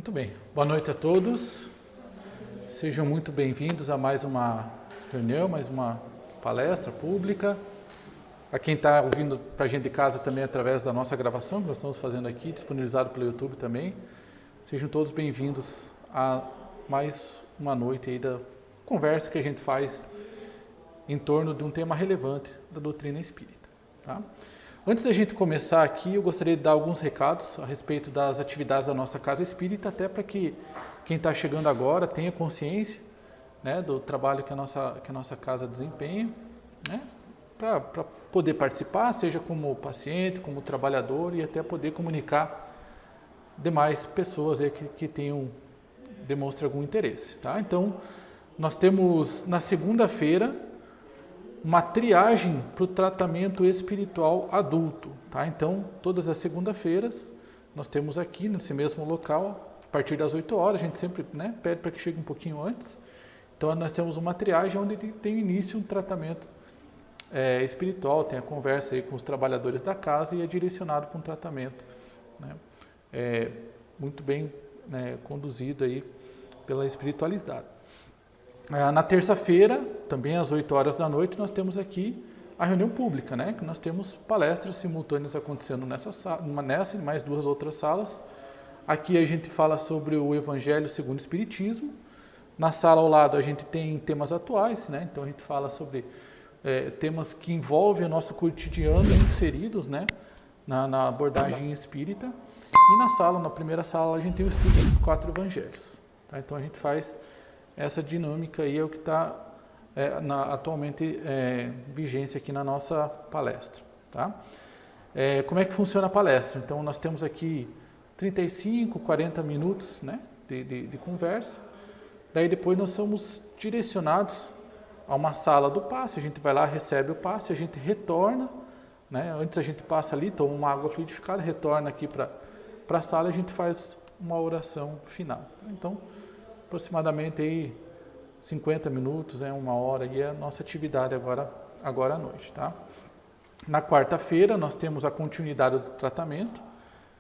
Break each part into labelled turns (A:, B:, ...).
A: Muito bem. Boa noite a todos. Sejam muito bem-vindos a mais uma reunião, mais uma palestra pública. A quem está ouvindo para a gente de casa também através da nossa gravação, que nós estamos fazendo aqui, disponibilizado pelo YouTube também. Sejam todos bem-vindos a mais uma noite aí da conversa que a gente faz em torno de um tema relevante da doutrina espírita. Tá? Antes da gente começar aqui, eu gostaria de dar alguns recados a respeito das atividades da nossa Casa Espírita, até para que quem está chegando agora tenha consciência, né, do trabalho que a nossa casa desempenha, né, para poder participar, seja como paciente, como trabalhador, e até poder comunicar demais pessoas aí que demonstrem algum interesse. Tá? Então, nós temos na segunda-feira uma triagem para o tratamento espiritual adulto. Tá? Então, todas as segunda-feiras, nós temos aqui, nesse mesmo local, a partir das 8 horas, a gente sempre, né, pede para que chegue um pouquinho antes. Então, nós temos uma triagem onde tem início um tratamento espiritual, tem a conversa aí com os trabalhadores da casa e é direcionado para um tratamento, né, muito bem, né, conduzido aí pela espiritualidade. Na terça-feira, também às 8 horas da noite, nós temos aqui a reunião pública, né? Que nós temos palestras simultâneas acontecendo nessa e mais duas outras salas. Aqui a gente fala sobre o Evangelho segundo o Espiritismo. Na sala ao lado a gente tem temas atuais, né? Então a gente fala sobre temas que envolvem o nosso cotidiano inseridos, né, na abordagem espírita. E na primeira sala, a gente tem o estudo dos 4 evangelhos. Tá? Então a gente faz essa dinâmica aí, é o que está atualmente vigência aqui na nossa palestra. Tá? Como é que funciona a palestra? Então nós temos aqui 35, 40 minutos, né, de conversa. Daí depois nós somos direcionados a uma sala do passe, a gente vai lá, recebe o passe, a gente retorna, né? Antes a gente passa ali, toma uma água fluidificada, retorna aqui para a sala e a gente faz uma oração final. Então, aproximadamente aí 50 minutos, uma hora, e é a nossa atividade agora à noite. Tá? Na quarta-feira nós temos a continuidade do tratamento,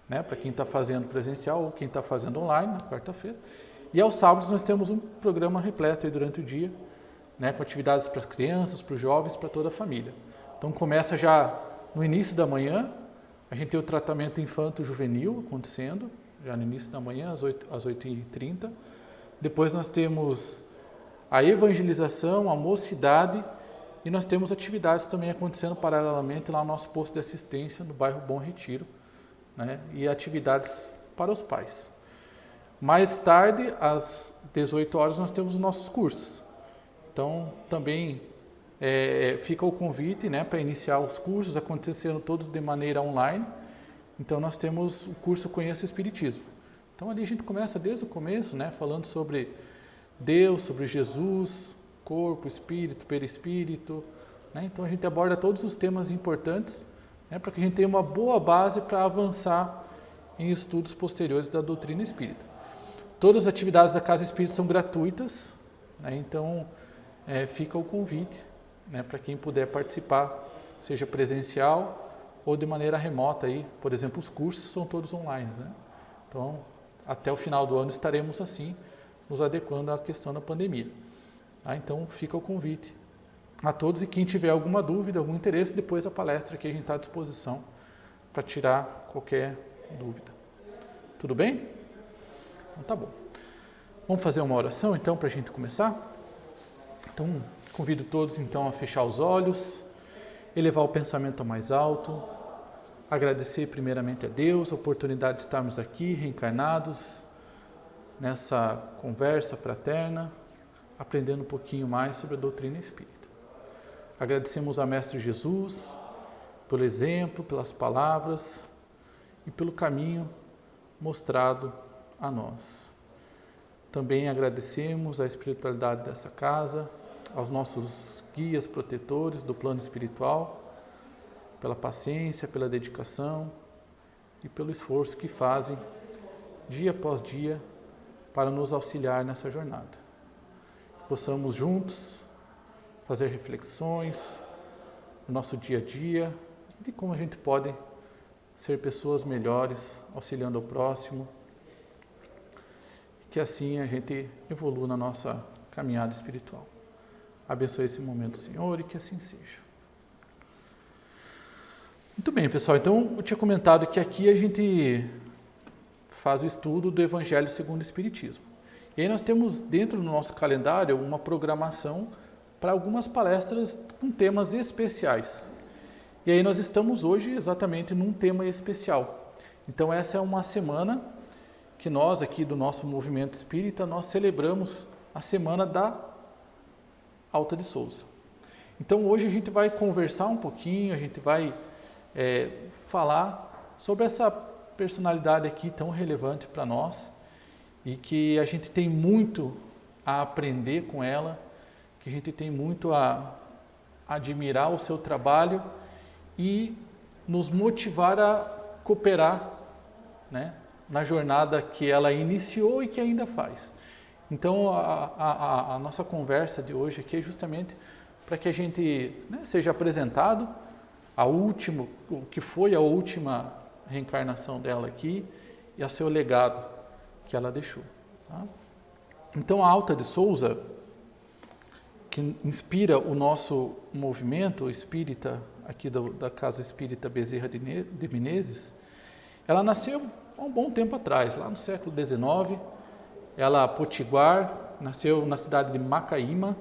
A: né, para quem está fazendo presencial ou quem está fazendo online, na quarta-feira. E aos sábados nós temos um programa repleto aí durante o dia, né, com atividades para as crianças, para os jovens, para toda a família. Então começa já no início da manhã, a gente tem o tratamento infanto-juvenil acontecendo, já no início da manhã, às 8h30. Depois nós temos a evangelização, a mocidade, e nós temos atividades também acontecendo paralelamente lá no nosso posto de assistência no bairro Bom Retiro, né, e atividades para os pais. Mais tarde, às 18 horas, nós temos os nossos cursos. Então, também fica o convite, né, para iniciar os cursos, acontecendo todos de maneira online. Então, nós temos o curso Conheça o Espiritismo. Então, ali a gente começa desde o começo, né, falando sobre Deus, sobre Jesus, corpo, espírito, perispírito. Né? Então, a gente aborda todos os temas importantes, né, para que a gente tenha uma boa base para avançar em estudos posteriores da doutrina espírita. Todas as atividades da Casa Espírita são gratuitas, né, então fica o convite, né, para quem puder participar, seja presencial ou de maneira remota. Aí, por exemplo, os cursos são todos online. Né? Então, até o final do ano estaremos assim, nos adequando à questão da pandemia. Tá? Então, fica o convite a todos, e quem tiver alguma dúvida, algum interesse, depois a palestra aqui a gente está à disposição para tirar qualquer dúvida. Tudo bem? Então, tá bom. Vamos fazer uma oração então para a gente começar? Então, convido todos então a fechar os olhos, elevar o pensamento ao mais alto, agradecer primeiramente a Deus a oportunidade de estarmos aqui reencarnados nessa conversa fraterna, aprendendo um pouquinho mais sobre a doutrina espírita. Agradecemos a Mestre Jesus pelo exemplo, pelas palavras e pelo caminho mostrado a nós. Também agradecemos a espiritualidade dessa casa, aos nossos guias protetores do plano espiritual, pela paciência, pela dedicação e pelo esforço que fazem dia após dia para nos auxiliar nessa jornada. Possamos juntos fazer reflexões no nosso dia a dia de como a gente pode ser pessoas melhores, auxiliando ao próximo que assim a gente evolua na nossa caminhada espiritual. Abençoe esse momento, Senhor, e que assim seja. Muito bem, pessoal. Então, eu tinha comentado que aqui a gente faz o estudo do Evangelho segundo o Espiritismo. E aí nós temos dentro do nosso calendário uma programação para algumas palestras com temas especiais. E aí nós estamos hoje exatamente num tema especial. Então essa é uma semana que nós aqui do nosso movimento espírita, nós celebramos a semana da Alta de Souza. Então hoje a gente vai conversar um pouquinho, a gente vai falar sobre essa personalidade aqui tão relevante para nós e que a gente tem muito a aprender com ela, que a gente tem muito a admirar o seu trabalho e nos motivar a cooperar, né, na jornada que ela iniciou e que ainda faz. Então a nossa conversa de hoje aqui é justamente para que a gente, né, seja apresentado o que foi a última reencarnação dela aqui e a seu legado que ela deixou. Tá? Então a Alta de Souza, que inspira o nosso movimento espírita aqui da Casa Espírita Bezerra de Menezes, ela nasceu há um bom tempo atrás, lá no século XIX. Ela potiguar, nasceu na cidade de Macaíba,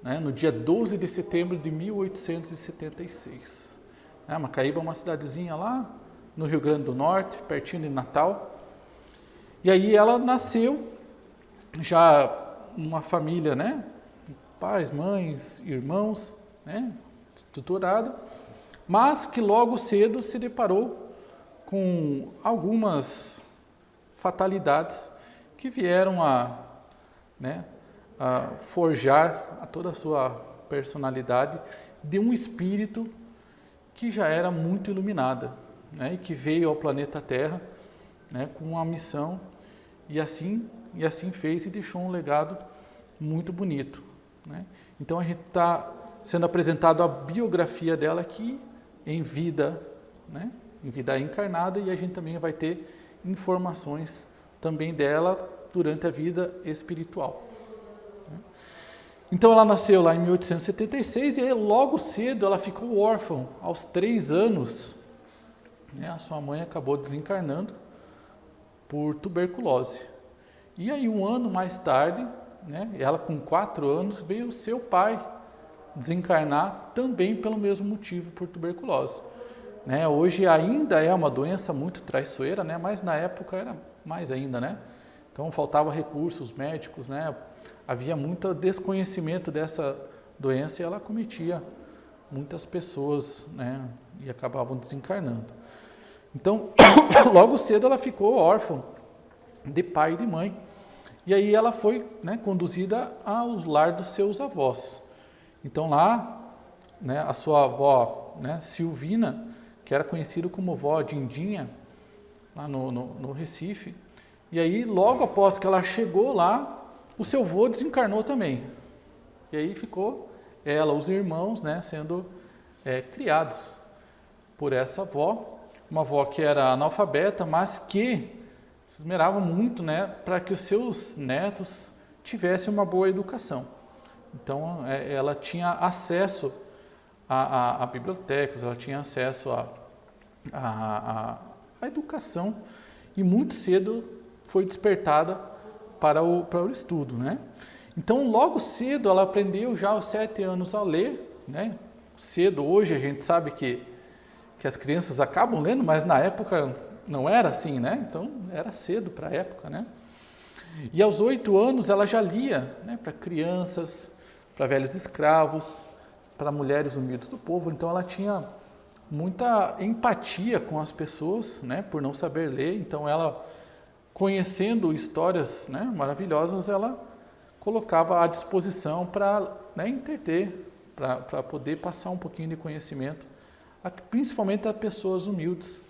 A: né, no dia 12 de setembro de 1876. Macaíba é uma cidadezinha lá no Rio Grande do Norte, pertinho de Natal. E aí ela nasceu já numa família, né, pais, mães, irmãos, né, estruturada, mas que logo cedo se deparou com algumas fatalidades que vieram a forjar toda a sua personalidade de um espírito que já era muito iluminada, né, e que veio ao planeta Terra, né, com uma missão e assim fez e deixou um legado muito bonito, né? Então a gente está sendo apresentado a biografia dela aqui em vida, né, em vida encarnada, e a gente também vai ter informações também dela durante a vida espiritual. Então ela nasceu lá em 1876 e aí, logo cedo ela ficou órfã. Aos 3 anos, né, a sua mãe acabou desencarnando por tuberculose. E aí 1 ano mais tarde, né, ela com 4 anos, veio o seu pai desencarnar também pelo mesmo motivo, por tuberculose. Né, hoje ainda é uma doença muito traiçoeira, né, mas na época era mais ainda, né? Então faltava recursos médicos, né? Havia muito desconhecimento dessa doença e ela acometia muitas pessoas, né, e acabavam desencarnando. Então, logo cedo ela ficou órfã de pai e de mãe. E aí ela foi, né, conduzida ao lar dos seus avós. Então lá, né, a sua avó, né, Silvina, que era conhecida como vó Dindinha, lá no Recife. E aí, logo após que ela chegou lá, o seu avô desencarnou também. E aí ficou ela, os irmãos, né, sendo criados por essa avó, uma avó que era analfabeta, mas que se esmerava muito, né, para que os seus netos tivessem uma boa educação. Então, ela tinha acesso a bibliotecas, ela tinha acesso a educação e muito cedo foi despertada para o estudo, né? Então, logo cedo ela aprendeu já aos 7 anos a ler, né? Cedo, hoje a gente sabe que as crianças acabam lendo, mas na época não era assim, né? Então, era cedo para a época, né? E aos 8 anos ela já lia, né, para crianças, para velhos escravos, para mulheres humildes do povo. Então, ela tinha muita empatia com as pessoas, né, por não saber ler. Então, ela, conhecendo histórias, né, maravilhosas, ela colocava à disposição para, né, entreter, para poder passar um pouquinho de conhecimento, principalmente a pessoas humildes,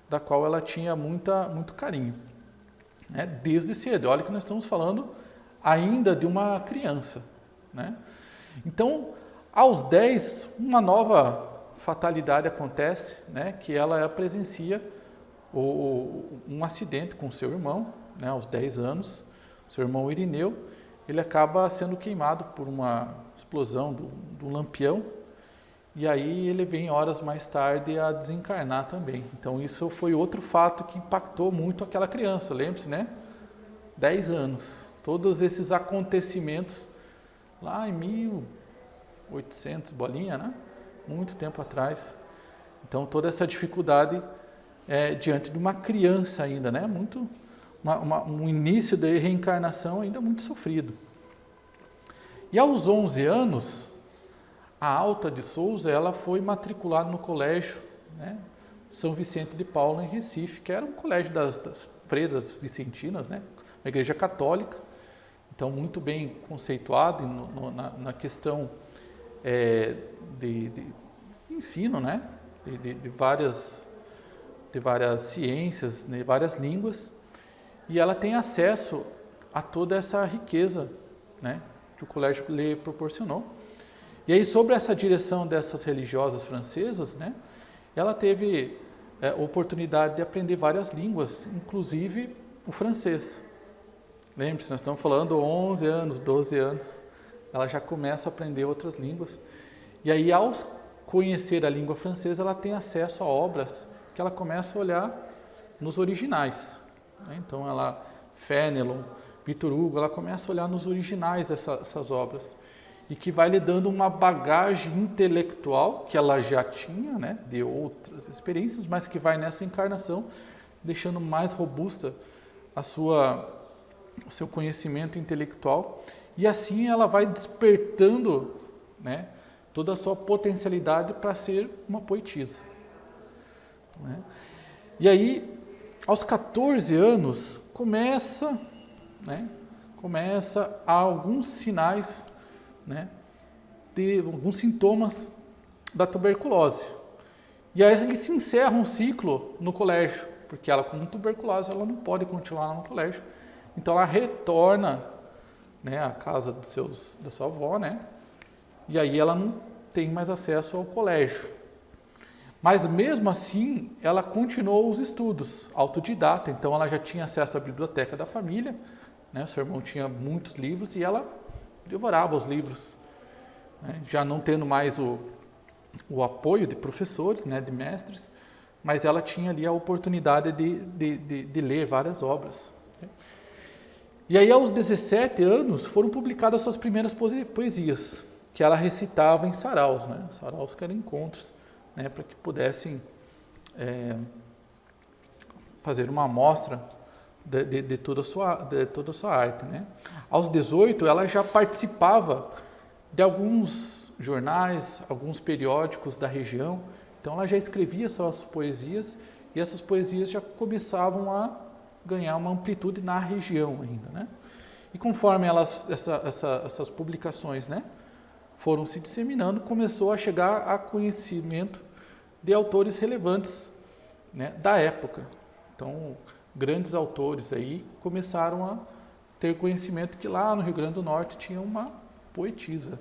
A: da qual ela tinha muito carinho, né, desde cedo. Olha que nós estamos falando ainda de uma criança, né? Então, aos 10, uma nova fatalidade acontece, né, que ela presencia um acidente com seu irmão, né, aos 10 anos, seu irmão Irineu, ele acaba sendo queimado por uma explosão do lampião, e aí ele vem horas mais tarde a desencarnar também. Então isso foi outro fato que impactou muito aquela criança, lembre-se, né? 10 anos. Todos esses acontecimentos lá em 1800, bolinha, né? Muito tempo atrás. Então toda essa dificuldade diante de uma criança ainda, né? Um início de reencarnação ainda muito sofrido. E aos 11 anos, a Alta de Souza, ela foi matriculada no colégio, né, São Vicente de Paulo, em Recife, que era um colégio das freiras vicentinas, né, uma igreja católica, então muito bem conceituado na questão de ensino, né, de várias ciências, de várias línguas, e ela tem acesso a toda essa riqueza, né, que o colégio lhe proporcionou. E aí, sobre essa direção dessas religiosas francesas, né, ela teve oportunidade de aprender várias línguas, inclusive o francês. Lembre-se, nós estamos falando 11 anos, 12 anos, ela já começa a aprender outras línguas. E aí, ao conhecer a língua francesa, ela tem acesso a obras que ela começa a olhar nos originais. Né? Então, Fénelon, Victor Hugo, ela começa a olhar nos originais essas obras. E que vai lhe dando uma bagagem intelectual que ela já tinha, né, de outras experiências, mas que vai nessa encarnação deixando mais robusta o seu conhecimento intelectual, e assim ela vai despertando, né, toda a sua potencialidade para ser uma poetisa. Né? E aí, aos 14 anos, começa a alguns sinais, né, de alguns sintomas da tuberculose. E aí se encerra um ciclo no colégio, porque ela com tuberculose ela não pode continuar lá no colégio. Então ela retorna, né, à casa da sua avó, né, e aí ela não tem mais acesso ao colégio. Mas mesmo assim ela continuou os estudos, autodidata. Então ela já tinha acesso à biblioteca da família, né, seu irmão tinha muitos livros e ela devorava os livros, né? Já não tendo mais o apoio de professores, né, de mestres, mas ela tinha ali a oportunidade de ler várias obras. E aí, aos 17 anos, foram publicadas suas primeiras poesias, que ela recitava em saraus, né? Saraus que eram encontros, né, para que pudessem fazer uma amostra de toda a sua arte, né? Aos 18, ela já participava de alguns jornais, alguns periódicos da região, então ela já escrevia suas poesias, e essas poesias já começavam a ganhar uma amplitude na região ainda, né? E conforme essas publicações, né, foram se disseminando, começou a chegar a conhecimento de autores relevantes, né, da época. Então, grandes autores aí começaram a ter conhecimento que lá no Rio Grande do Norte tinha uma poetisa,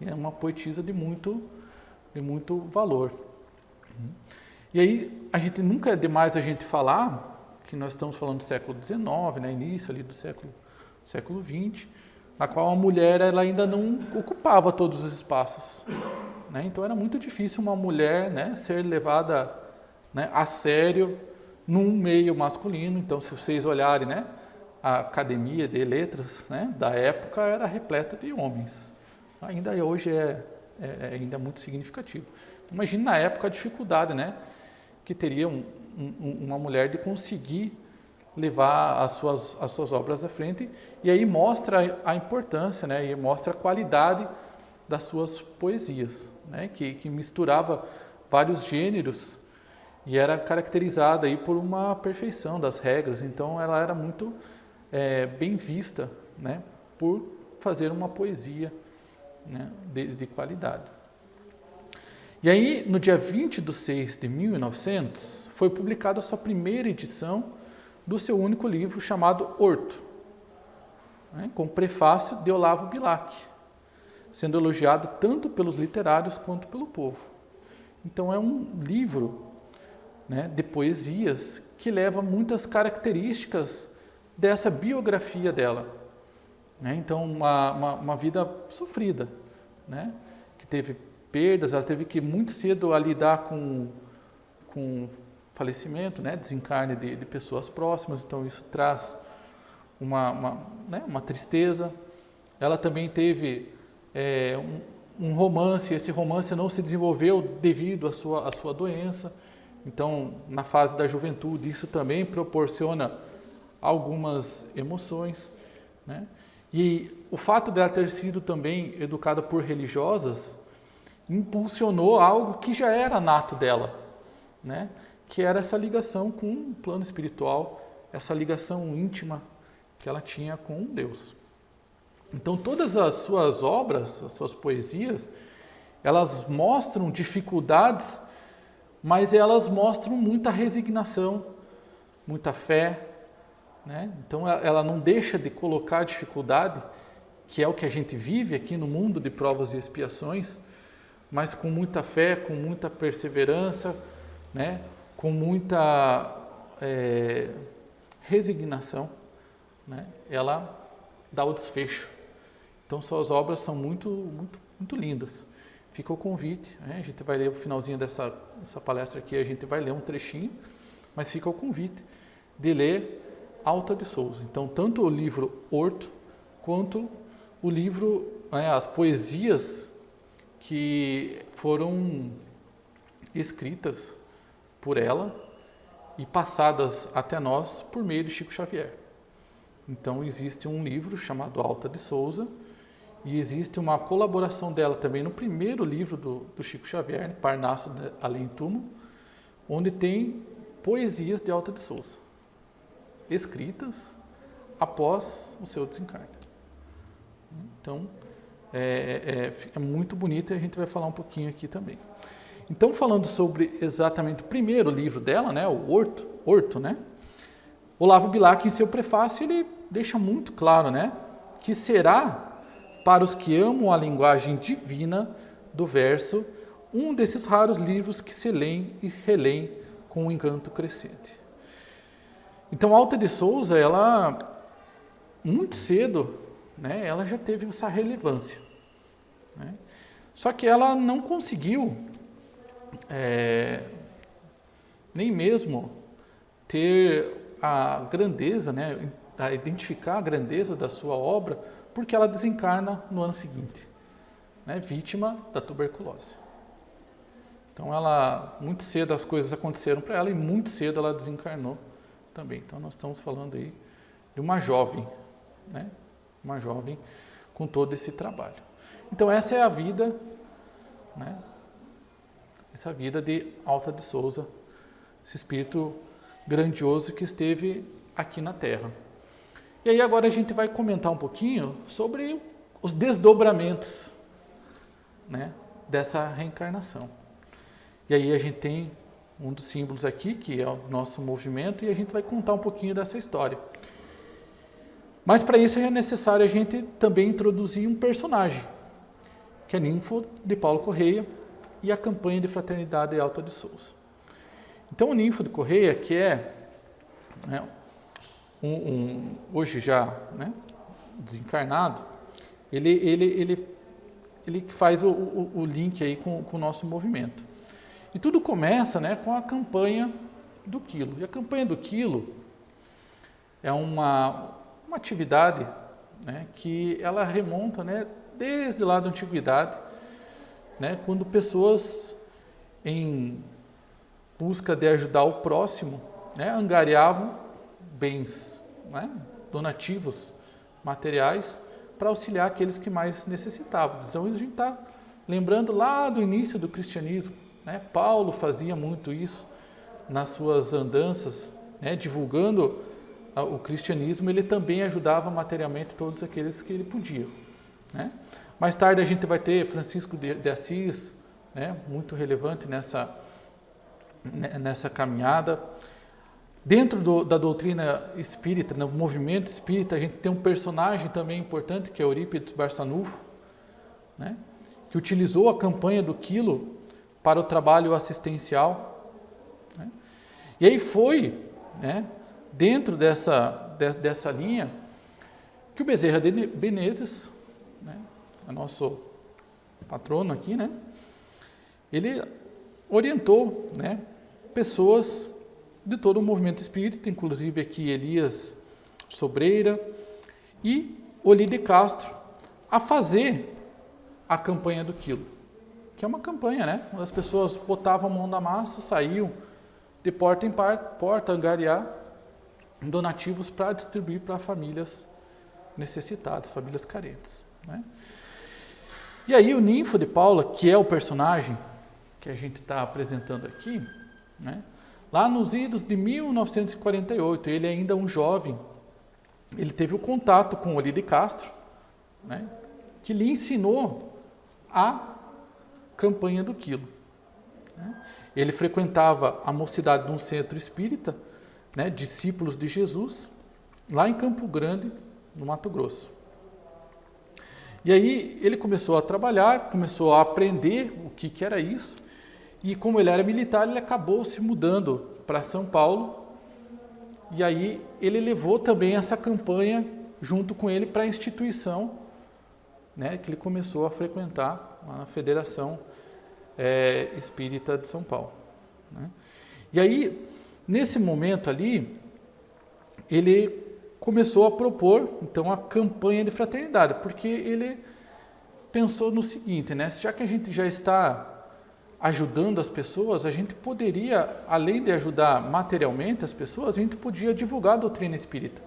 A: uma poetisa de muito valor. E aí, nunca é demais a gente falar que nós estamos falando do século XIX, né, início ali do século XX, na qual a mulher ela ainda não ocupava todos os espaços, né? Então era muito difícil uma mulher, né, ser levada, né, a sério num meio masculino. Então, se vocês olharem, né, a academia de letras, né, da época era repleta de homens. Ainda hoje é ainda muito significativo. Imagina na época a dificuldade, né, que teria uma mulher de conseguir levar as suas obras à frente, e aí mostra a importância, né, e mostra a qualidade das suas poesias, né, que misturava vários gêneros e era caracterizada aí por uma perfeição das regras. Então ela era muito bem vista, né, por fazer uma poesia, né, de qualidade. E aí, no dia 20 de 6 de 1900, foi publicada a sua primeira edição do seu único livro chamado Horto, né, com prefácio de Olavo Bilac, sendo elogiado tanto pelos literários quanto pelo povo. Então é um livro, né, de poesias que leva muitas características dessa biografia dela, né? Então, uma vida sofrida, né? Que teve perdas, ela teve que muito cedo lidar com falecimento, né? Desencarne de pessoas próximas, então isso traz uma tristeza. Ela também teve um romance, esse romance não se desenvolveu devido à sua doença, então na fase da juventude isso também proporciona algumas emoções, né? E o fato dela ter sido também educada por religiosas impulsionou algo que já era nato dela, né? Que era essa ligação com o plano espiritual, essa ligação íntima que ela tinha com Deus. Então todas as suas obras, as suas poesias, elas mostram dificuldades, mas elas mostram muita resignação, muita fé, né? Então ela não deixa de colocar a dificuldade, que é o que a gente vive aqui no mundo de provas e expiações, mas com muita fé, com muita perseverança, né? Com muita resignação, né? Ela dá o desfecho. Então suas obras são muito, muito, muito lindas. Fica o convite, né? A gente vai ler o finalzinho dessa palestra aqui, a gente vai ler um trechinho, mas fica o convite de ler Alta de Souza. Então, tanto o livro Horto, quanto o livro, as poesias que foram escritas por ela e passadas até nós por meio de Chico Xavier. Então, existe um livro chamado Alta de Souza e existe uma colaboração dela também no primeiro livro do Chico Xavier, Parnaso Além Túmulo, onde tem poesias de Alta de Souza, escritas após o seu desencarne. Então, é muito bonito e a gente vai falar um pouquinho aqui também. Então, falando sobre exatamente o primeiro livro dela, né, o Horto, né, Olavo Bilac, em seu prefácio, ele deixa muito claro, né, que será, para os que amam a linguagem divina do verso, um desses raros livros que se leem e releem com um encanto crescente. Então, Alta de Souza, ela, muito cedo, né, ela já teve essa relevância, né? Só que ela não conseguiu nem mesmo ter a grandeza, né, a identificar a grandeza da sua obra, porque ela desencarna no ano seguinte, né, vítima da tuberculose. Então, ela, muito cedo as coisas aconteceram para ela e muito cedo ela desencarnou também. Então, nós estamos falando aí de uma jovem, né, uma jovem com todo esse trabalho. Então, essa é a vida, né, essa vida de Alta de Souza, esse espírito grandioso que esteve aqui na Terra. E aí agora a gente vai comentar um pouquinho sobre os desdobramentos, né, dessa reencarnação. E aí a gente tem um dos símbolos aqui, que é o nosso movimento, e a gente vai contar um pouquinho dessa história. Mas para isso é necessário a gente também introduzir um personagem, que é Ninfo de Paulo Correia e a campanha de fraternidade de Alta de Souza. Então o Ninfo de Correia, que é, né, hoje já, né, desencarnado, ele faz o link aí com o nosso movimento. E tudo começa, né, com a campanha do quilo. E a campanha do quilo é uma atividade, né, que ela remonta, né, desde lá da antiguidade, né, quando pessoas em busca de ajudar o próximo, né, angariavam bens, né, donativos materiais para auxiliar aqueles que mais necessitavam. Então a gente está lembrando lá do início do cristianismo, né? Paulo fazia muito isso nas suas andanças, né, divulgando o cristianismo. Ele também ajudava materialmente todos aqueles que ele podia, né? Mais tarde a gente vai ter Francisco de Assis, né, muito relevante nessa caminhada. Dentro da doutrina espírita, no movimento espírita, a gente tem um personagem também importante, que é Eurípides Barçanufo, né, que utilizou a campanha do quilo para o trabalho assistencial, né? E aí foi, né, dentro dessa linha, que o Bezerra de Menezes, né, é nosso patrono aqui, né, ele orientou, né, pessoas de todo o movimento espírita, inclusive aqui Elias Sobreira e Oli de Castro, a fazer a campanha do quilo, que é uma campanha, né? As pessoas botavam a mão na massa, saíam de porta em porta, angariar donativos para distribuir para famílias necessitadas, famílias carentes, né? E aí o Ninfo de Paula, que é o personagem que a gente está apresentando aqui, né? Lá nos idos de 1948, ele ainda um jovem, ele teve o contato com Oli de Castro, né, que lhe ensinou a campanha do quilo, né? Ele frequentava a mocidade de um centro espírita, né, discípulos de Jesus, lá em Campo Grande, no Mato Grosso. E aí ele começou a trabalhar, começou a aprender o que era isso, e como ele era militar, ele acabou se mudando para São Paulo, e aí ele levou também essa campanha junto com ele para a instituição, né, que ele começou a frequentar lá na Federação Espírita de São Paulo, né? E aí, nesse momento ali, ele começou a propor, então, a campanha de fraternidade, porque ele pensou no seguinte, né, já que a gente já está ajudando as pessoas, a gente poderia, além de ajudar materialmente as pessoas, a gente podia divulgar a doutrina espírita.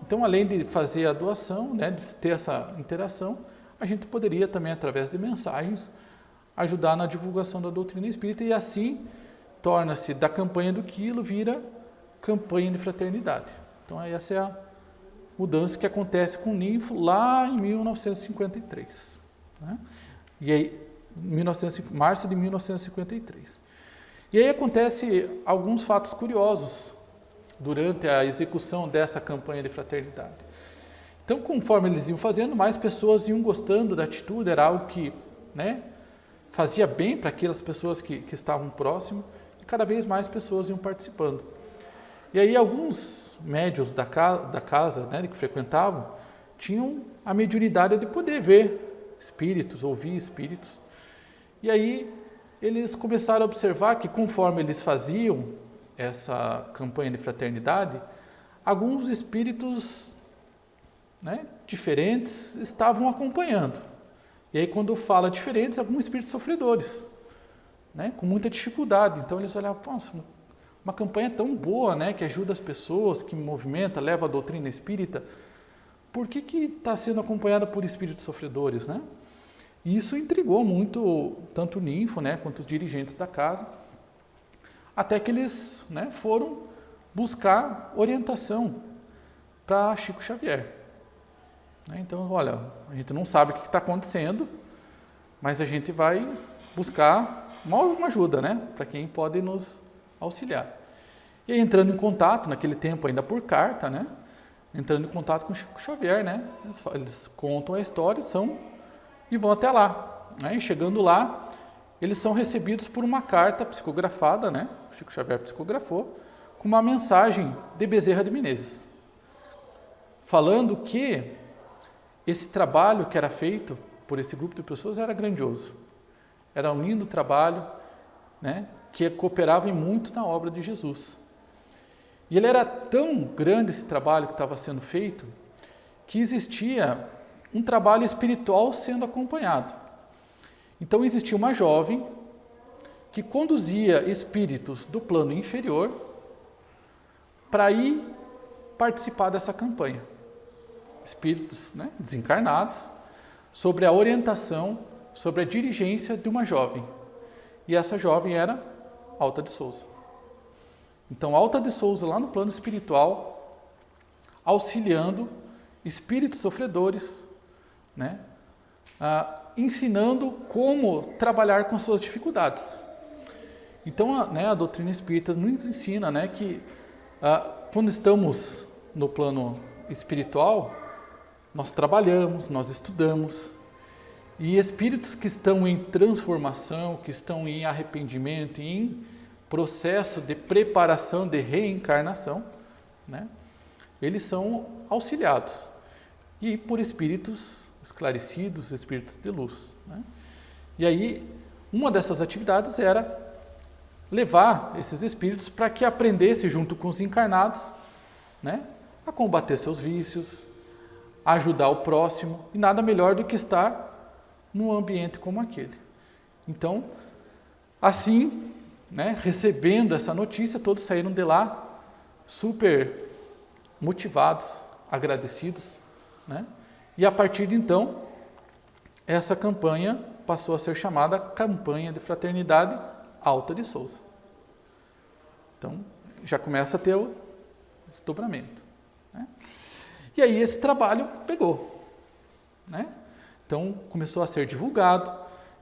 A: Então, além de fazer a doação, né, de ter essa interação, a gente poderia também, através de mensagens, ajudar na divulgação da doutrina espírita, e assim torna-se da campanha do quilo, vira campanha de fraternidade. Então, essa é a mudança que acontece com o Ninfo lá em 1953, né? E aí, março de 1953. E aí acontece alguns fatos curiosos durante a execução dessa campanha de fraternidade. Então, conforme eles iam fazendo, mais pessoas iam gostando da atitude, era algo que, né, fazia bem para aquelas pessoas que estavam próximas, e cada vez mais pessoas iam participando. E aí alguns médiuns da casa, né, que frequentavam, tinham a mediunidade de poder ver espíritos, ouvir espíritos. E aí eles começaram a observar que, conforme eles faziam essa campanha de fraternidade, alguns espíritos, né, diferentes estavam acompanhando. E aí, quando fala diferentes, alguns espíritos sofredores, né, com muita dificuldade. Então eles olhavam, nossa, uma campanha tão boa, né, que ajuda as pessoas, que movimenta, leva a doutrina espírita, por que está sendo acompanhada por espíritos sofredores, né? E isso intrigou muito tanto o Ninfo, né, quanto os dirigentes da casa, até que eles, né, foram buscar orientação para Chico Xavier, né? Então, olha, a gente não sabe o que está acontecendo, mas a gente vai buscar uma ajuda, né, para quem pode nos auxiliar. E aí, entrando em contato, naquele tempo ainda por carta, né, entrando em contato com Chico Xavier, né, eles contam a história, e vão até lá, né? E chegando lá, eles são recebidos por uma carta psicografada, né? O Chico Xavier psicografou, com uma mensagem de Bezerra de Menezes, falando que esse trabalho que era feito por esse grupo de pessoas era grandioso, era um lindo trabalho, né, que cooperava muito na obra de Jesus. E ele era tão grande esse trabalho que estava sendo feito, que existia um trabalho espiritual sendo acompanhado. Então existia uma jovem que conduzia espíritos do plano inferior para ir participar dessa campanha. Espíritos, né, desencarnados, sobre a orientação, sobre a dirigência de uma jovem. E essa jovem era Alta de Souza. Então, Alta de Souza, lá no plano espiritual, auxiliando espíritos sofredores, né, ensinando como trabalhar com suas dificuldades. Então, a doutrina espírita nos ensina, né, que quando estamos no plano espiritual, nós trabalhamos, nós estudamos, e espíritos que estão em transformação, que estão em arrependimento, em processo de preparação de reencarnação, né, eles são auxiliados e por espíritos esclarecidos, espíritos de luz, né? E aí, uma dessas atividades era levar esses espíritos para que aprendessem junto com os encarnados, né, a combater seus vícios, a ajudar o próximo, e nada melhor do que estar num ambiente como aquele. Então, assim, né, recebendo essa notícia, todos saíram de lá super motivados, agradecidos, né? E a partir de então, essa campanha passou a ser chamada Campanha de Fraternidade Alta de Souza. Então, já começa a ter o desdobramento, né? E aí esse trabalho pegou, né? Então, começou a ser divulgado.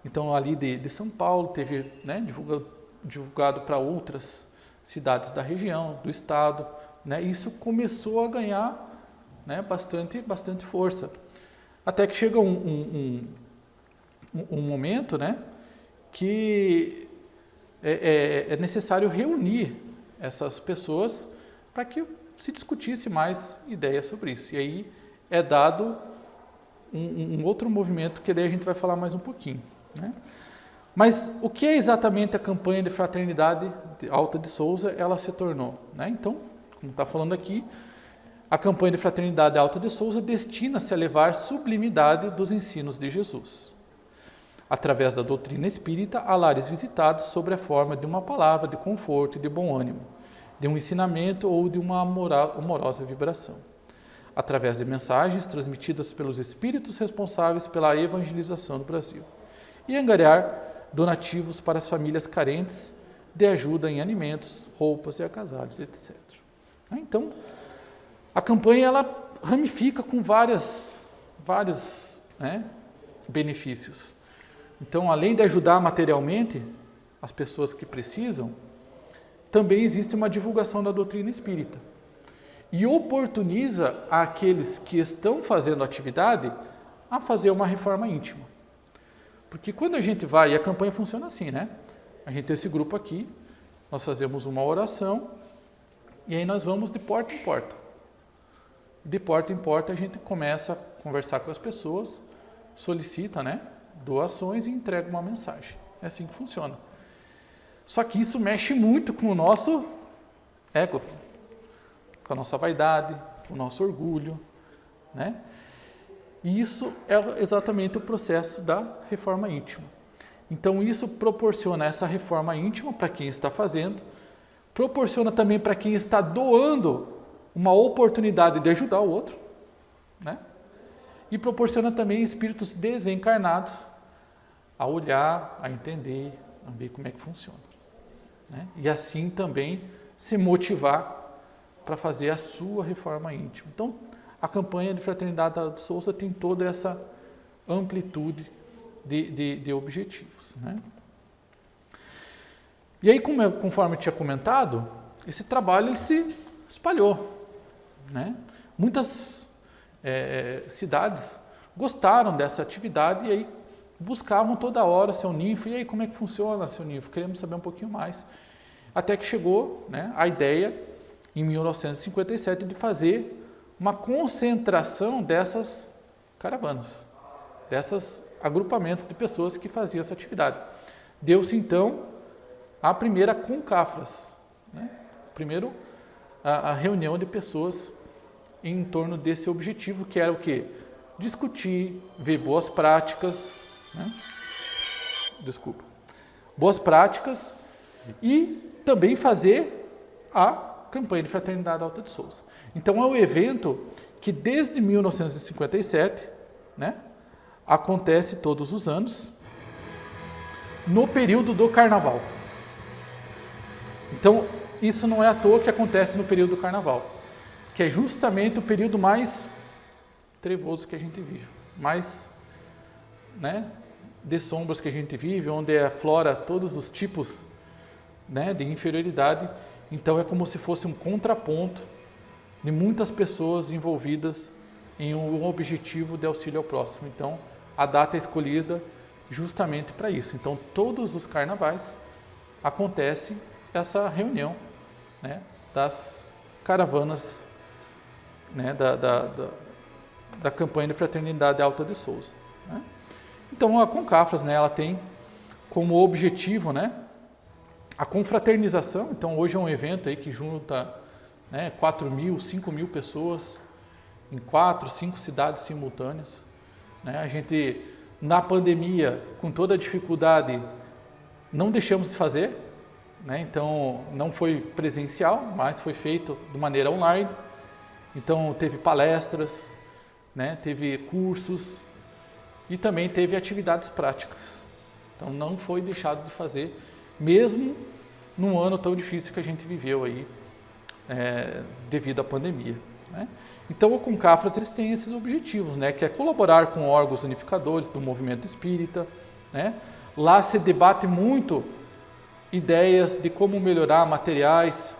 A: Então, ali de São Paulo, teve, né, divulgado para outras cidades da região, do estado, né? Isso começou a ganhar, né, bastante força. Até que chega um momento, né, que é necessário reunir essas pessoas para que se discutisse mais ideias sobre isso. E aí é dado um outro movimento que daí a gente vai falar mais um pouquinho, né? Mas o que é exatamente a campanha de fraternidade Alta de Souza ela se tornou, né? Então, como está falando aqui, a campanha de fraternidade Alta de Souza destina-se a levar sublimidade dos ensinos de Jesus, através da doutrina espírita, a lares visitados sobre a forma de uma palavra de conforto e de bom ânimo, de um ensinamento ou de uma amorosa vibração, através de mensagens transmitidas pelos espíritos responsáveis pela evangelização do Brasil, e angariar donativos para as famílias carentes de ajuda em alimentos, roupas e agasalhos, etc. Então, a campanha ela ramifica com vários, né, benefícios. Então, além de ajudar materialmente as pessoas que precisam, também existe uma divulgação da doutrina espírita e oportuniza aqueles que estão fazendo atividade a fazer uma reforma íntima. Porque quando a gente vai, e a campanha funciona assim, né? A gente tem esse grupo aqui, nós fazemos uma oração e aí nós vamos de porta em porta. De porta em porta a gente começa a conversar com as pessoas, solicita, né, doações e entrega uma mensagem. É assim que funciona. Só que isso mexe muito com o nosso ego, com a nossa vaidade, com o nosso orgulho, né? E isso é exatamente o processo da reforma íntima. Então isso proporciona essa reforma íntima para quem está fazendo, proporciona também para quem está doando uma oportunidade de ajudar o outro, né? E proporciona também espíritos desencarnados a olhar, a entender, a ver como é que funciona, né? E assim também se motivar para fazer a sua reforma íntima. Então, a campanha de Fraternidade Alta de Souza tem toda essa amplitude de objetivos, né? E aí, conforme eu tinha comentado, esse trabalho ele se espalhou, né? Muitas cidades gostaram dessa atividade e aí buscavam toda hora seu ninfo. E aí, como é que funciona seu ninfo? Queremos saber um pouquinho mais. Até que chegou, né, a ideia, em 1957, de fazer uma concentração dessas caravanas, desses agrupamentos de pessoas que faziam essa atividade. Deu-se, então, a primeira concafras, né? Primeiro, a reunião de pessoas em torno desse objetivo, que era o quê? Discutir, ver boas práticas, né? Boas práticas e também fazer a campanha de Fraternidade Alta de Souza. Então, é um evento que desde 1957, né, acontece todos os anos, no período do Carnaval. Então, isso não é à toa que acontece no período do Carnaval, que é justamente o período mais trevoso que a gente vive, mais, né, de sombras que a gente vive, onde aflora todos os tipos, né, de inferioridade. Então, é como se fosse um contraponto de muitas pessoas envolvidas em um objetivo de auxílio ao próximo. Então, a data é escolhida justamente para isso. Então, todos os carnavais acontecem essa reunião, né, das caravanas, né, da campanha de Fraternidade Alta de Souza, né? Então a Concafras, né, ela tem como objetivo, né, a confraternização. Então hoje é um evento aí que junta, né, 4.000, 5.000 pessoas em 4, 5 cidades simultâneas, né? A gente, na pandemia, com toda a dificuldade, não deixamos de fazer, né? Então não foi presencial, mas foi feito de maneira online. Então teve palestras, né? Teve cursos e também teve atividades práticas. Então não foi deixado de fazer, mesmo num ano tão difícil que a gente viveu aí, devido à pandemia, né? Então o Concafras, eles têm esses objetivos, né? Que é colaborar com órgãos unificadores do movimento espírita, né? Lá se debate muito ideias de como melhorar materiais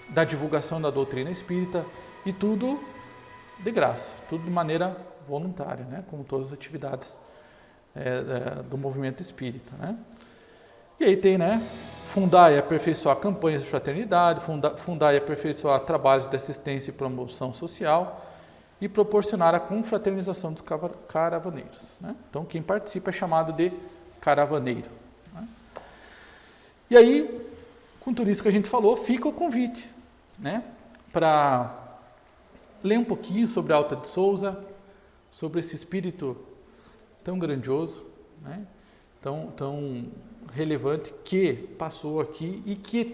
A: da divulgação da doutrina espírita, e tudo de graça, tudo de maneira voluntária, né? Como todas as atividades do movimento espírita, né? E aí tem, né, fundar e aperfeiçoar campanhas de fraternidade, fundar e aperfeiçoar trabalhos de assistência e promoção social e proporcionar a confraternização dos caravaneiros, né? Então quem participa é chamado de caravaneiro, né? E aí, com tudo isso que a gente falou, fica o convite, né, para ler um pouquinho sobre a Alta de Souza, sobre esse espírito tão grandioso, né, tão relevante, que passou aqui e que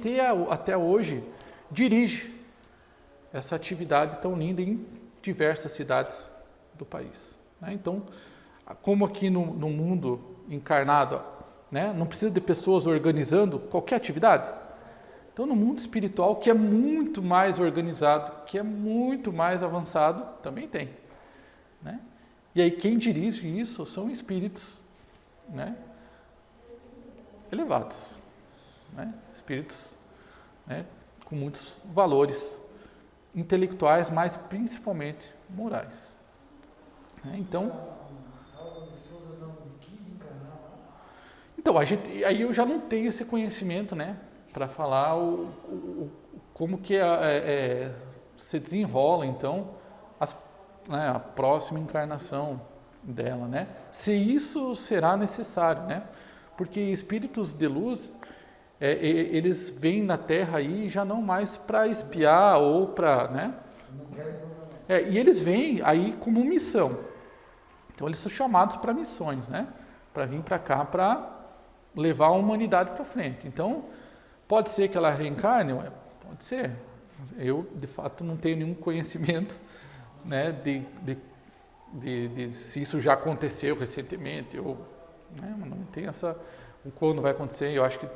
A: até hoje dirige essa atividade tão linda em diversas cidades do país, né? Então, como aqui no mundo encarnado, né, não precisa de pessoas organizando qualquer atividade, então no mundo espiritual, que é muito mais organizado, que é muito mais avançado, também tem, né? E aí quem dirige isso são espíritos, né, elevados, né? Espíritos, né, com muitos valores intelectuais, mas principalmente morais, né? Então aí eu já não tenho esse conhecimento, né, para falar como que se desenrola então a próxima encarnação dela, né? Se isso será necessário, né? Porque espíritos de luz, eles vêm na Terra aí já não mais para espiar ou para, né? E eles vêm aí como missão. Então eles são chamados para missões, né? Para vir para cá para levar a humanidade para frente. Então pode ser que ela reencarne, pode ser. Eu de fato não tenho nenhum conhecimento, né, de se isso já aconteceu recentemente, ou, né, não tem quando vai acontecer. Eu acho que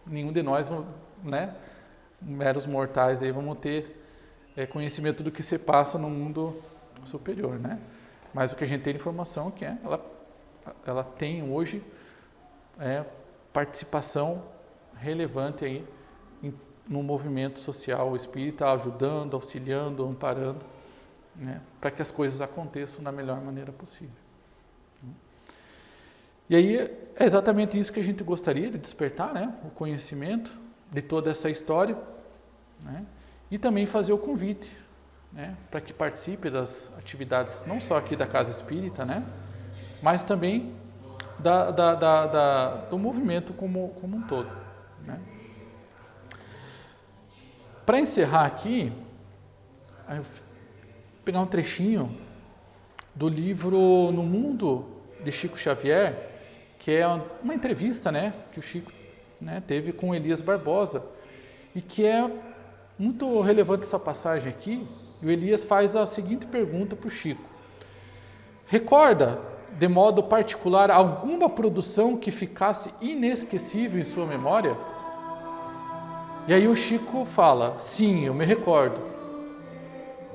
A: nenhum de nós, né, meros mortais aí, vamos ter conhecimento do que se passa no mundo superior, né? Mas o que a gente tem de informação é que ela tem hoje participação relevante aí no movimento social espírita, ajudando, auxiliando, amparando, né, para que as coisas aconteçam da melhor maneira possível. E aí é exatamente isso que a gente gostaria de despertar, né, o conhecimento de toda essa história, né, e também fazer o convite, né, para que participe das atividades não só aqui da Casa Espírita, né, mas também do movimento como um todo, né. Para encerrar aqui, eu vou pegar um trechinho do livro No Mundo, de Chico Xavier, que é uma entrevista, né, que o Chico, né, teve com Elias Barbosa, e que é muito relevante essa passagem aqui. E o Elias faz a seguinte pergunta para o Chico: recorda, de modo particular, alguma produção que ficasse inesquecível em sua memória? E aí o Chico fala: sim, eu me recordo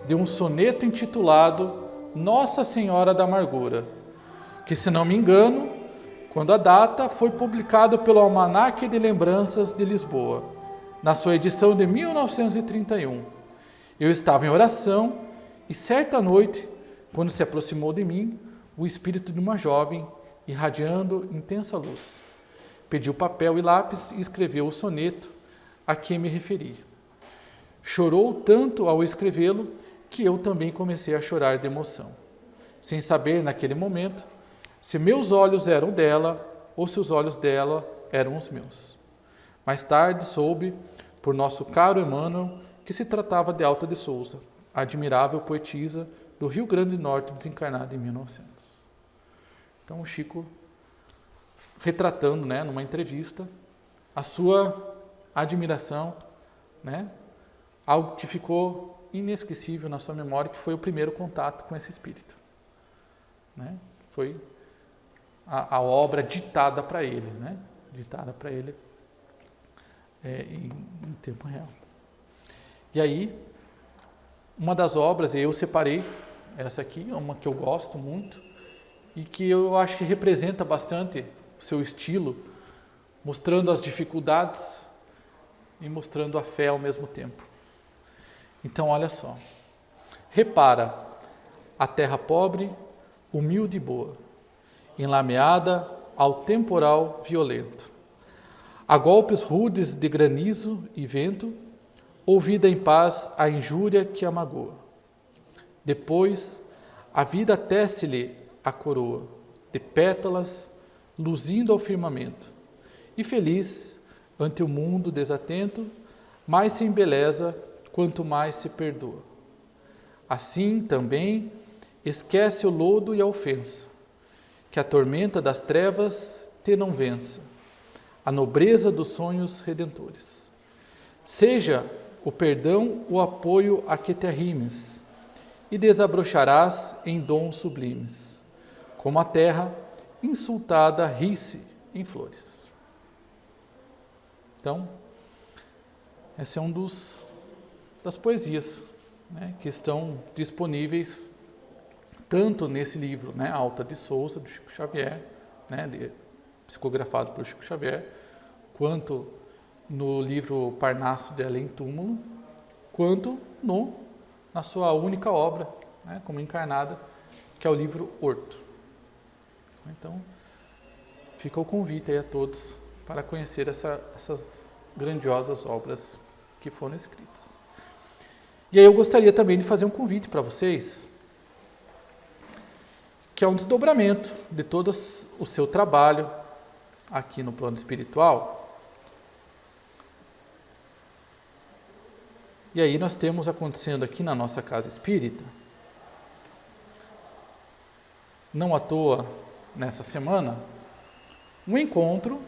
A: de um soneto intitulado Nossa Senhora da Amargura, que, se não me engano, quando a data, foi publicado pelo Almanaque de Lembranças de Lisboa, na sua edição de 1931. Eu estava em oração e, certa noite, quando se aproximou de mim o espírito de uma jovem, irradiando intensa luz, pediu papel e lápis e escreveu o soneto a quem me referi. Chorou tanto ao escrevê-lo que eu também comecei a chorar de emoção, sem saber naquele momento se meus olhos eram dela ou se os olhos dela eram os meus. Mais tarde soube, por nosso caro Emmanuel, que se tratava de Alta de Souza, a admirável poetisa do Rio Grande do Norte, desencarnada em 1900. Então o Chico retratando, né, numa entrevista, a sua admiração, né, algo que ficou inesquecível na sua memória, que foi o primeiro contato com esse espírito. Né? Foi a obra ditada para ele, né? Ditada para ele em tempo real. E aí, uma das obras, eu separei, essa aqui é uma que eu gosto muito, e que eu acho que representa bastante o seu estilo, mostrando as dificuldades e mostrando a fé ao mesmo tempo. Então, olha só. Repara, a terra pobre, humilde e boa, enlameada ao temporal violento. A golpes rudes de granizo e vento, ouvida em paz a injúria que a magoa. Depois, a vida tece-lhe a coroa de pétalas, luzindo ao firmamento. E feliz, ante o mundo desatento, mais se embeleza quanto mais se perdoa. Assim, também, esquece o lodo e a ofensa, que a tormenta das trevas te não vença, a nobreza dos sonhos redentores. Seja o perdão o apoio a que te arrimes, e desabrocharás em dons sublimes, como a terra insultada ri-se em flores. Então, esse é um das poesias, né, que estão disponíveis tanto nesse livro, né, Alta de Souza, do Chico Xavier, né, psicografado por Chico Xavier, quanto no livro Parnaso de Além Túmulo, quanto na sua única obra, né, como encarnada, que é o livro Horto. Então, fica o convite aí a todos para conhecer essas grandiosas obras que foram escritas. E aí eu gostaria também de fazer um convite para vocês, que é um desdobramento de todo o seu trabalho aqui no plano espiritual. E aí nós temos acontecendo aqui na nossa casa espírita, não à toa, nessa semana, um encontro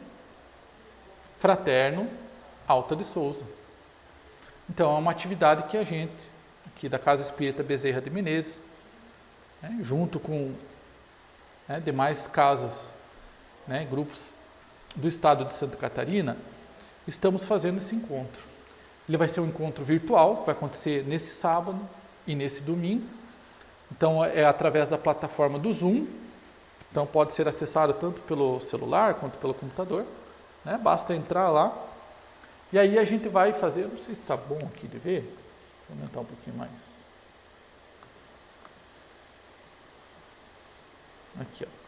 A: fraterno Alta de Souza. Então, é uma atividade que a gente, aqui da Casa Espírita Bezerra de Menezes, né, junto com demais casas, né, grupos do estado de Santa Catarina, estamos fazendo esse encontro. Ele vai ser um encontro virtual, que vai acontecer nesse sábado e nesse domingo. Então, é através da plataforma do Zoom. Então, pode ser acessado tanto pelo celular quanto pelo computador. Né? Basta entrar lá. E aí a gente vai fazer, não sei se está bom aqui de ver, vou aumentar um pouquinho mais. Aqui, ó.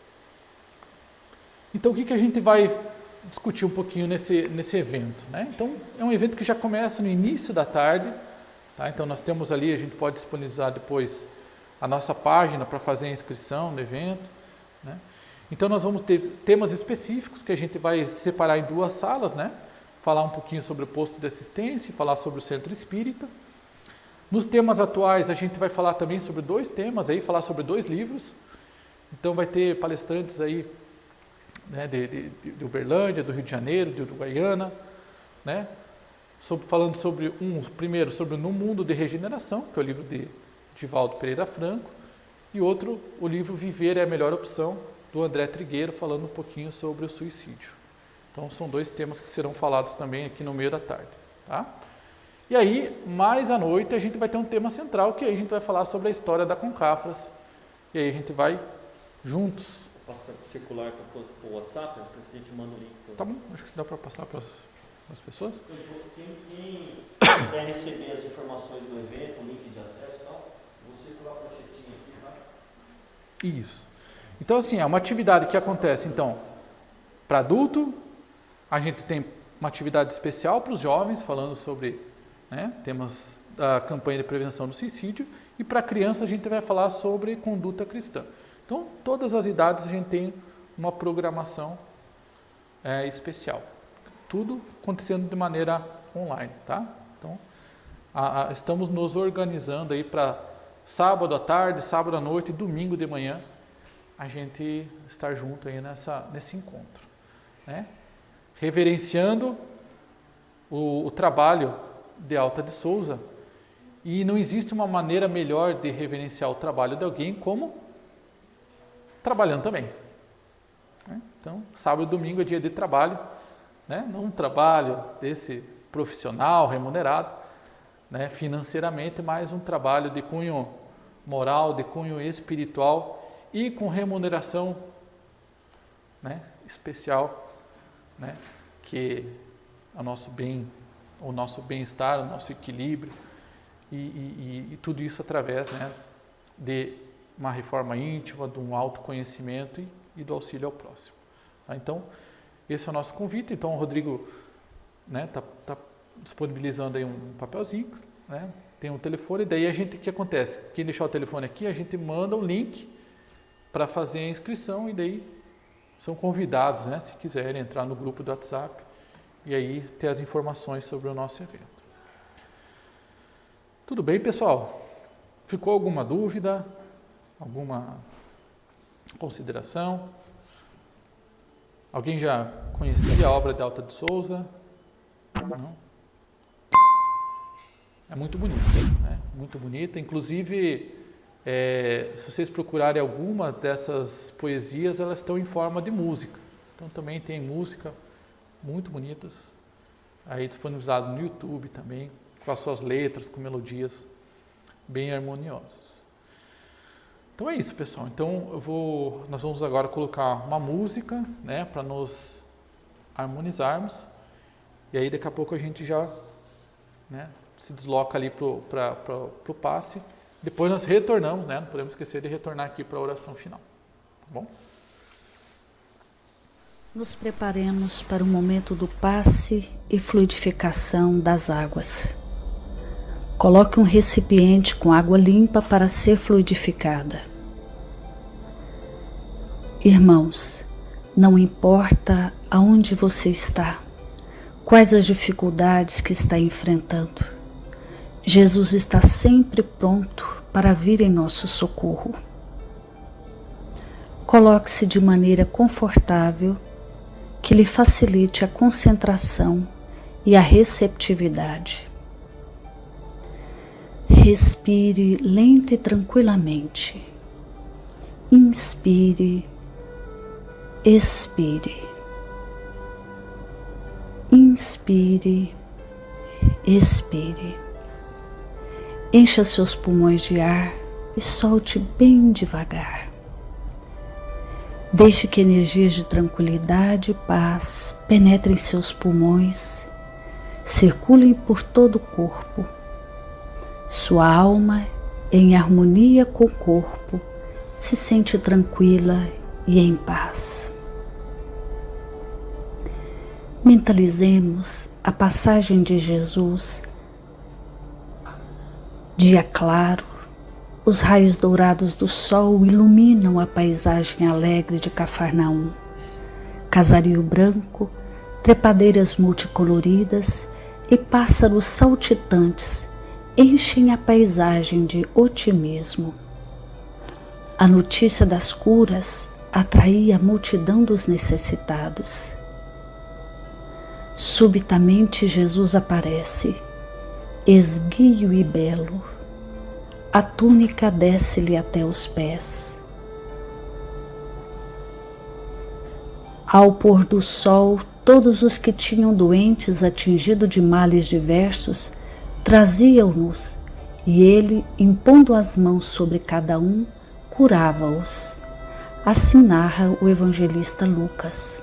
A: Então, o que a gente vai discutir um pouquinho nesse evento? Né? Então, é um evento que já começa no início da tarde. Tá? Então, nós temos ali, a gente pode disponibilizar depois a nossa página para fazer a inscrição no evento. Né? Então, nós vamos ter temas específicos que a gente vai separar em 2 salas, né? Falar um pouquinho sobre o posto de assistência, falar sobre o centro espírita. Nos temas atuais, a gente vai falar também sobre 2 temas, aí, falar sobre 2 livros. Então, vai ter palestrantes aí, né, de Uberlândia, do Rio de Janeiro, de Uruguaiana, né, falando sobre primeiro sobre No Mundo de Regeneração, que é o livro de Divaldo Pereira Franco, e outro, o livro Viver é a Melhor Opção, do André Trigueiro, falando um pouquinho sobre o suicídio. Então, são 2 temas que serão falados também aqui no meio da tarde. Tá? E aí, mais à noite, a gente vai ter um tema central, que aí a gente vai falar sobre a história da Concafras. E aí a gente vai juntos.
B: Passa circular para o WhatsApp, depois a gente manda o link.
A: Tá bom, acho que dá para passar para as pessoas.
B: Quem quer receber as informações do evento, o link de acesso e tal, vou circular para a chetinha aqui, tá?
A: Isso. Então, assim, é uma atividade que acontece, então, para adulto. A gente tem uma atividade especial para os jovens, falando sobre, né, temas da campanha de prevenção do suicídio, e para crianças a gente vai falar sobre conduta cristã. Então, todas as idades a gente tem uma programação especial. Tudo acontecendo de maneira online, tá? Então, estamos nos organizando aí para sábado à tarde, sábado à noite, domingo de manhã, a gente estar junto aí nesse encontro, né? Reverenciando o trabalho de Alta de Souza, e não existe uma maneira melhor de reverenciar o trabalho de alguém como trabalhando também, né? Então, sábado e domingo é dia de trabalho, né? Não um trabalho desse profissional, remunerado, né, financeiramente, mas um trabalho de cunho moral, de cunho espiritual e com remuneração, né, especial, né, que o nosso bem-estar, o nosso equilíbrio e tudo isso através, né, de uma reforma íntima, de um autoconhecimento e do auxílio ao próximo. Tá? Então, esse é o nosso convite. Então, o Rodrigo, né, tá disponibilizando aí um papelzinho, né, tem um telefone, daí o que acontece? Quem deixar o telefone aqui, a gente manda o link para fazer a inscrição e daí são convidados, né, se quiserem entrar no grupo do WhatsApp e aí ter as informações sobre o nosso evento. Tudo bem, pessoal? Ficou alguma dúvida? Alguma consideração? Alguém já conhecia a obra de Alta de Souza? Não? É muito bonita, né? Muito bonita. Inclusive, se vocês procurarem alguma dessas poesias, elas estão em forma de música. Então também tem música muito bonitas, aí disponibilizado no YouTube também, com as suas letras, com melodias bem harmoniosas. Então é isso, pessoal. Então nós vamos agora colocar uma música, né, para nos harmonizarmos. E aí daqui a pouco a gente já, né, se desloca ali para o passe. Depois nós retornamos, né? Não podemos esquecer de retornar aqui para a oração final. Tá bom?
C: Nos preparemos para o momento do passe e fluidificação das águas. Coloque um recipiente com água limpa para ser fluidificada. Irmãos, não importa aonde você está, quais as dificuldades que está enfrentando, Jesus está sempre pronto para vir em nosso socorro. Coloque-se de maneira confortável, que lhe facilite a concentração e a receptividade. Respire lenta e tranquilamente. Inspire, expire. Inspire, expire. Encha seus pulmões de ar e solte bem devagar. Deixe que energias de tranquilidade e paz penetrem seus pulmões, circulem por todo o corpo. Sua alma, em harmonia com o corpo, se sente tranquila e em paz. Mentalizemos a passagem de Jesus. Dia claro, os raios dourados do sol iluminam a paisagem alegre de Cafarnaum. Casario branco, trepadeiras multicoloridas e pássaros saltitantes enchem a paisagem de otimismo. A notícia das curas atraía a multidão dos necessitados. Subitamente Jesus aparece, esguio e belo. A túnica desce-lhe até os pés. Ao pôr do sol, todos os que tinham doentes atingidos de males diversos traziam-nos, e ele, impondo as mãos sobre cada um, curava-os. Assim narra o evangelista Lucas.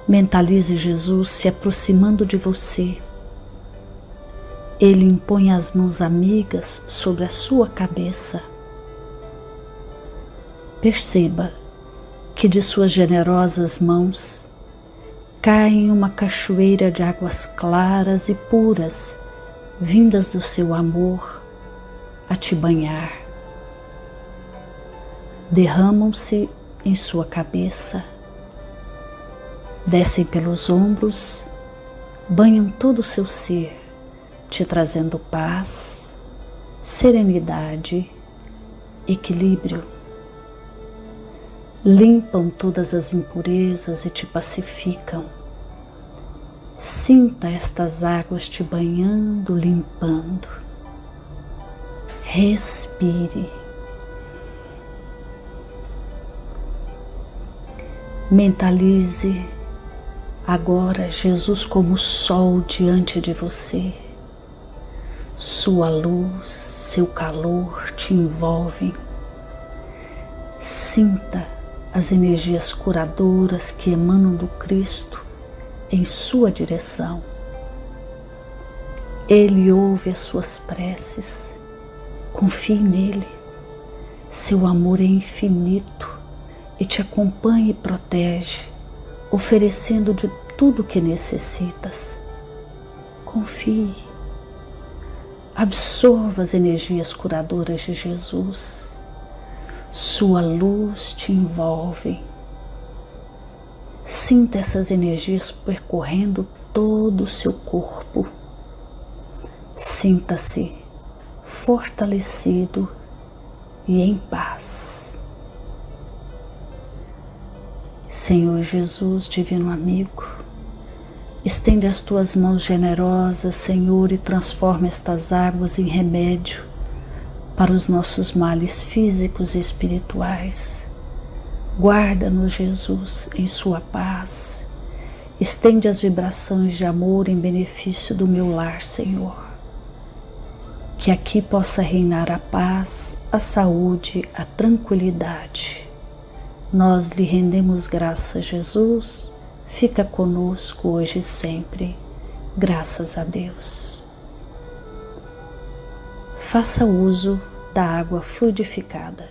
C: Mentalize Jesus se aproximando de você. Ele impõe as mãos amigas sobre a sua cabeça. Perceba que de suas generosas mãos cai em uma cachoeira de águas claras e puras, vindas do seu amor, a te banhar. Derramam-se em sua cabeça, descem pelos ombros, banham todo o seu ser, te trazendo paz, serenidade, equilíbrio. Limpam todas as impurezas e te pacificam. Sinta estas águas te banhando, limpando. Respire. Mentalize agora Jesus como sol diante de você. Sua luz, seu calor te envolvem. Sinta as energias curadoras que emanam do Cristo em sua direção. Ele ouve as suas preces. Confie nele. Seu amor é infinito e te acompanha e protege, oferecendo de tudo o que necessitas. Confie. Absorva as energias curadoras de Jesus. Sua luz te envolve. Sinta essas energias percorrendo todo o seu corpo. Sinta-se fortalecido e em paz. Senhor Jesus, divino amigo, estende as tuas mãos generosas, Senhor, e transforma estas águas em remédio para os nossos males físicos e espirituais. Guarda-nos, Jesus, em sua paz. Estende as vibrações de amor em benefício do meu lar, Senhor. Que aqui possa reinar a paz, a saúde, a tranquilidade. Nós lhe rendemos graças, Jesus. Fica conosco hoje e sempre. Graças a Deus. Faça uso da água fluidificada.